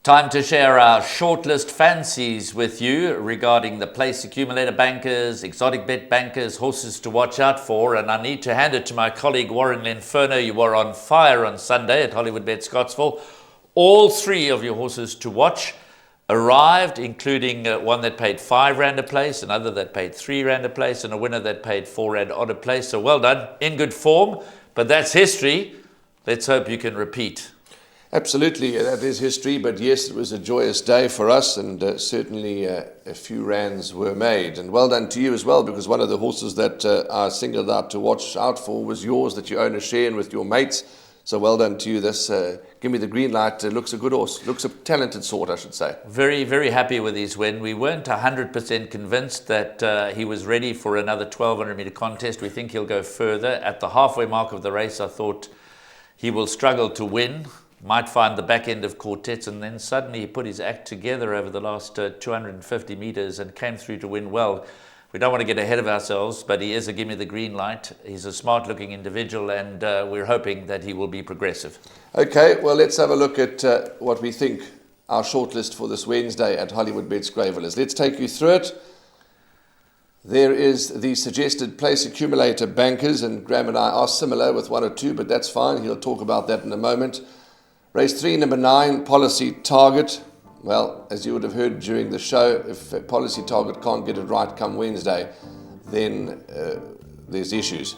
Time to share our shortlist fancies with you regarding the place accumulator bankers, exotic bet bankers, horses to watch out for. And I need to hand it to my colleague Warren Lenferno. You were on fire on Sunday at Hollywood Bet Scottsville. All three of your horses to watch arrived, including one that paid R5 a place, another that paid R3 a place, and a winner that paid R4 odd a place. So well done, in good form. But that's history. Let's hope you can repeat. Absolutely, that is history, but yes, it was a joyous day for us, and certainly a few rands were made. And well done to you as well, because one of the horses that I singled out to watch out for was yours, that you own a share in with your mates. So well done to you. This Give Me the Green Light looks a good horse, looks a talented sort, I should say. Very, very happy with his win. We weren't 100% convinced that he was ready for another 1200 metre contest. We think he'll go further. At the halfway mark of the race, I thought he will struggle to win. Might find the back end of quartets, and then suddenly he put his act together over the last 250 metres and came through to win well. We don't want to get ahead of ourselves, but he is a give me the green light. He's a smart looking individual, and we're hoping that he will be progressive. Okay, well, let's have a look at what we think our shortlist for this Wednesday at Hollywood Bet Scottsville is. Let's take you through it. There is the suggested place accumulator bankers, and Graham and I are similar with one or two, but that's fine. He'll talk about that in a moment. Race 3, number 9, Policy Target. Well, as you would have heard during the show, if Policy Target can't get it right come Wednesday, then there's issues.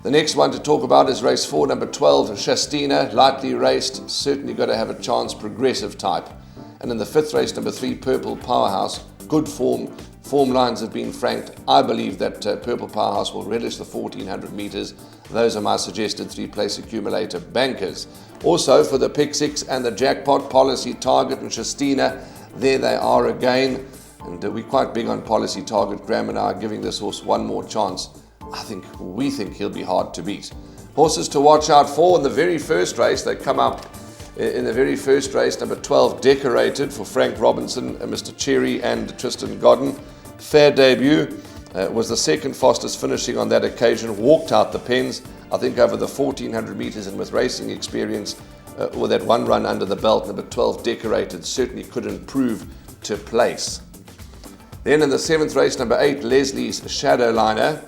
The next one to talk about is race 4, number 12, Shastina, lightly raced, certainly got to have a chance, progressive type. And in the 5th race, number 3, Purple Powerhouse, good form. Form lines have been franked. I believe that Purple Powerhouse will relish the 1400 metres. Those are my suggested 3-place accumulator bankers. Also for the pick 6 and the jackpot, Policy Target and Shastina, there they are again. And we're quite big on Policy Target. Graham and I are giving this horse one more chance. We think he'll be hard to beat. Horses to watch out for in the very first race. They come up in the very first race, number 12, Decorated for Frank Robinson, Mr. Cherry and Tristan Godden. Fair debut. Was the second fastest finishing on that occasion, walked out the pens, I think over the 1400 metres, and with racing experience, with that one run under the belt, number 12 Decorated certainly could improve to place. Then in the 7th race, number 8 Leslie's Shadowliner.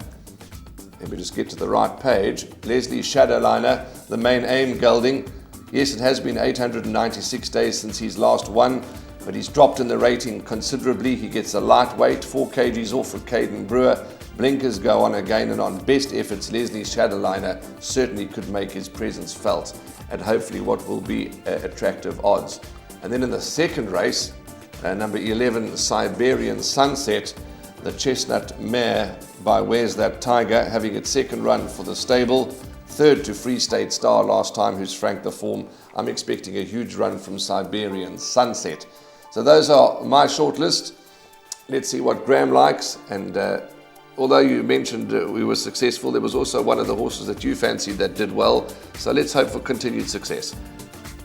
Let me just get to the right page. Leslie's Shadowliner, the main aim gelding. Yes, it has been 896 days since he's last won, but he's dropped in the rating considerably. He gets a lightweight, 4 kgs off of Caden Brewer. Blinkers go on again, and on best efforts, Leslie Shadowliner certainly could make his presence felt at hopefully what will be attractive odds. And then in the second race, number 11, Siberian Sunset, the chestnut mare by Where's That Tiger, having its second run for the stable. 3rd to Free State Star last time, who's franked the form. I'm expecting a huge run from Siberian Sunset. So those are my shortlist. Let's see what Graham likes. And although you mentioned we were successful, there was also one of the horses that you fancied that did well. So let's hope for continued success.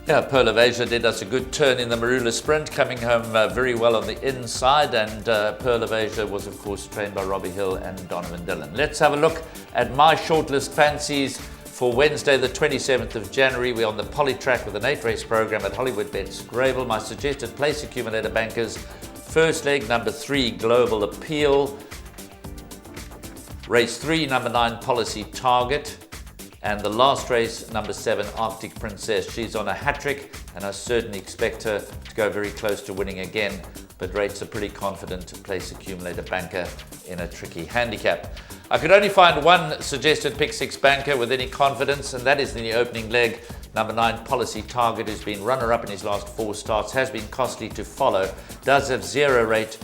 Yeah, Pearl of Asia did us a good turn in the Marula Sprint, coming home very well on the inside. And Pearl of Asia was, of course, trained by Robbie Hill and Donovan Dillon. Let's have a look at my shortlist fancies for Wednesday, the 27th of January. We're on the Polytrac with an 8-race program at Hollywood Bet Scottsville. My suggested place accumulator bankers: first leg, number 3, Global Appeal. Race 3, number 9, Policy Target. And the last race, number 7, Arctic Princess. She's on a hat-trick, and I certainly expect her to go very close to winning again, but rates a pretty confident place accumulator banker in a tricky handicap. I could only find one suggested pick 6 banker with any confidence, and that is in the opening leg, number 9, Policy Target, who's been runner-up in his last 4 starts, has been costly to follow, does have 0 rate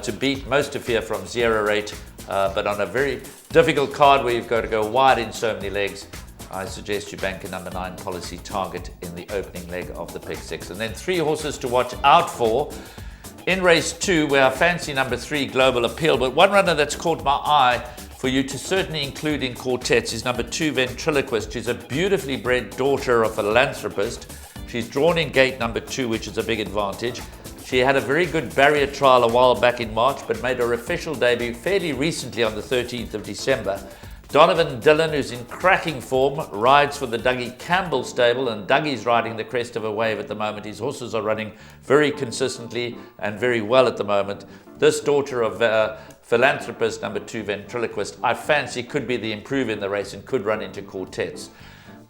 to beat, most to fear from 0 rate, but on a very difficult card where you've got to go wide in so many legs, I suggest you bank a number 9, Policy Target, in the opening leg of the pick 6. And then 3 horses to watch out for. In race 2, where I fancy number 3, Global Appeal, but one runner that's caught my eye for you to certainly include in quartets is number 2, Ventriloquist. She's a beautifully bred daughter of a philanthropist. She's drawn in gate number 2, which is a big advantage. She had a very good barrier trial a while back in March, but made her official debut fairly recently on the 13th of December. Donovan Dillon, who's in cracking form, rides for the Dougie Campbell stable, and Dougie's riding the crest of a wave at the moment. His horses are running very consistently and very well at the moment. This daughter of Philanthropist, number 2, Ventriloquist, I fancy could be the improve in the race and could run into quartets.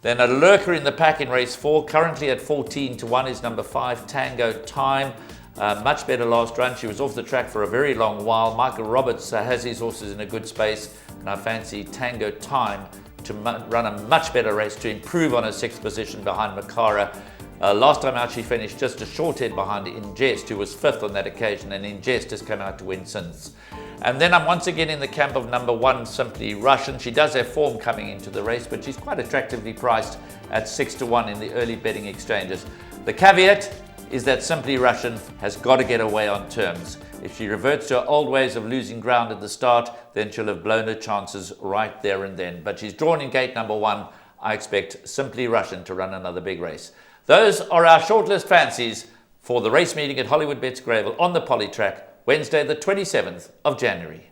Then a lurker in the pack in race 4, currently at 14-1, is number 5, Tango Time. Much better last run. She was off the track for a very long while. Michael Roberts has his horses in a good space, and I fancy Tango Time to run a much better race to improve on her 6th position behind Makara. Last time out she finished just a short head behind Ingest, who was 5th on that occasion, and Ingest has come out to win since. And then I'm once again in the camp of number 1, Simply Russian. She does have form coming into the race, but she's quite attractively priced at 6-1 in the early betting exchanges. The caveat is that Simply Russian has got to get away on terms. If she reverts to her old ways of losing ground at the start, then she'll have blown her chances right there and then. But she's drawn in gate number 1. I expect Simply Russian to run another big race. Those are our shortlist fancies for the race meeting at Hollywood Bets Gravel on the Polytrac, Wednesday the 27th of January.